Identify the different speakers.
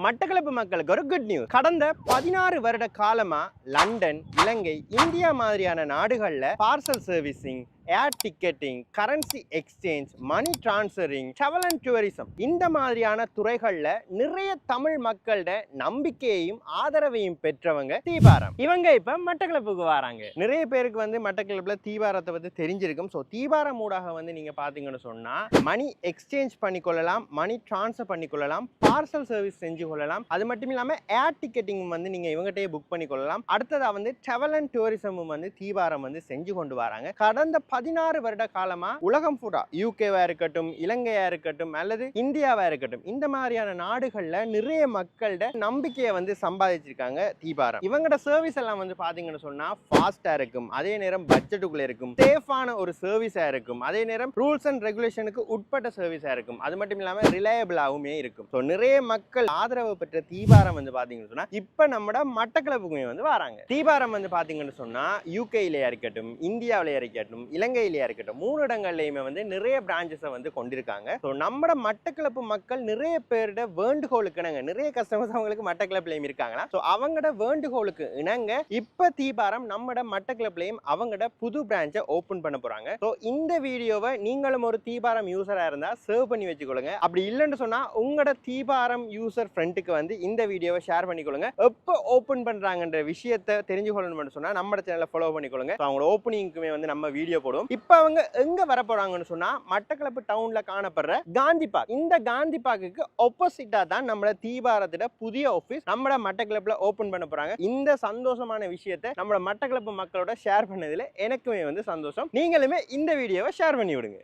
Speaker 1: மட்டக்களப்பு மக்களுக்கு ஒரு good news. கடந்த 16 வருட காலமா லண்டன், இலங்கை, இந்தியா மாதிரியான நாடுகள்ல parcel servicing, air ticketing, currency exchange, money transferring, travel and tourism இந்த மாதிரியான துறைகள்ல நிறைய தமிழ் மக்களோட நம்பிக்கையையும் ஆதரவையும் பெற்றவங்க தீபாரம். இவங்க இப்ப மட்டக்களப்புக்கு வராங்க. நிறைய பேருக்கு வந்து மட்டக்களப்புல தீபாரத்தை பத்தி தெரிஞ்சிருக்கும். ஸோ தீபாரம் ஊடாக வந்து நீங்க பாத்தீங்கன்னு சொன்னா மணி எக்ஸ்சேஞ்ச் பண்ணிக்கொள்ளலாம், மணி டிரான்ஸ்ஃபர் பண்ணிக்கொள்ளலாம், பார்சல் சர்வீஸ் செஞ்சு கொள்ளலாம். அது மட்டும் இல்லாம ஏர் டிக்கெட்டிங் வந்து நீங்க இவங்ககிட்டயே புக் பண்ணிக்கொள்ளலாம். அடுத்ததா வந்து டிராவல் அண்ட் டூரிசமும் வந்து தீபாரம் வந்து செஞ்சு கொண்டு வராங்க. கடந்த 16 வருட காலமா உலகம் பூரா யூகேவா இருக்கட்டும், இலங்கையா இருக்கட்டும் அல்லது இந்தியாவா இருக்கட்டும் இந்த மாதிரியான நாடுகள்ல நிறைய மக்களோட நம்பிக்கையை வந்து சம்பாதிச்சிருக்காங்க தீபாரம். இவங்களோட சர்வீஸ் எல்லாம் வந்து பாத்தீங்கன்னு சொன்னா ஃபாஸ்டா இருக்கும், அதே நேரம் பட்ஜெட்டுக்குள்ள இருக்கும், சேஃபான ஒரு சர்வீஸா இருக்கும், அதே நேரம் ரூல்ஸ் அண்ட் ரெகுலேஷனுக்கு உட்பட்ட சர்வீஸா இருக்கும், அது மட்டும் இல்லாம ரிலையபிளாவுமே இருக்கும். ஸோ நிறைய மக்கள் ஆதரவு பெற்ற தீபாரம் வந்து பாத்தீங்கன்னு சொன்னா இப்ப நம்ம மட்டக்களப்புக்குமே வந்து வராங்க. தீபாரம் வந்து பாத்தீங்கன்னு சொன்னா யூகேலயா இருக்கட்டும், இந்தியாவிலேயே இருக்கட்டும், இலங்கையிலேயே இருக்கட்டும் 3 இடங்கள்லயுமே வந்து நிறைய பிரான்ச்சஸை வந்து கொண்டிருக்காங்க. ஸோ நம்ம மட்டக்களப்பு மக்கள் நிறைய பேரோட வேண்டுகோளுக்கு இணங்க, நிறைய கஸ்டமர்ஸ் அவங்களுக்கு மட்டக்களப்புலையும் இருக்காங்களா. ஸோ அவங்களோட வேண்டுகோளுக்கு இணங்க இப்ப தீபாரம் நம்ம மட்டக்களப்புலையும் அவங்களோட புது பிரான்ச்சை ஓபன் பண்ண போறாங்க. ஸோ இந்த வீடியோவை நீங்களும் ஒரு தீபாரம் யூசரா இருந்தா சேவ் பண்ணி வச்சுக்கொள்ளுங்க. அப்படி இல்லைன்னு சொன்னா உங்களோட தீபாரம் யூசர் ஃப்ரெண்டுக்கு வந்து இந்த வீடியோவை ஷேர் பண்ணிக்கொள்ளுங்க. எப்போ ஓபன் பண்றாங்கன்ற விஷயத்தை தெரிஞ்சு கொள்ளணும்னு சொன்னா நம்ம சேனலை ஃபாலோ பண்ணிக்கொள்ளுங்க. அவங்களோட ஓப்பனிங்க்குமே வந்து நம்ம வீடியோ போடுவோம். இப்ப அவங்க எங்க வர போறாங்கன்னு சொன்னா மட்டக்களப்பு டவுன்ல காணப்படுற காந்தி பார்க். இந்த காந்தி பார்க்குக்கு ஆப்போசிட்டா தான் நம்ம தீபாரத்தோட புதிய ஆபீஸ் நம்ம மட்டக்களப்புல ஓபன் பண்ண போறாங்க. இந்த சந்தோஷமான விஷயத்தை நம்ம மட்டக்களப்பு மக்களோட ஷேர் பண்ணதுல எனக்குமே வந்து சந்தோஷம். நீங்களுமே இந்த வீடியோவை ஷேர் பண்ணி விடுங்க.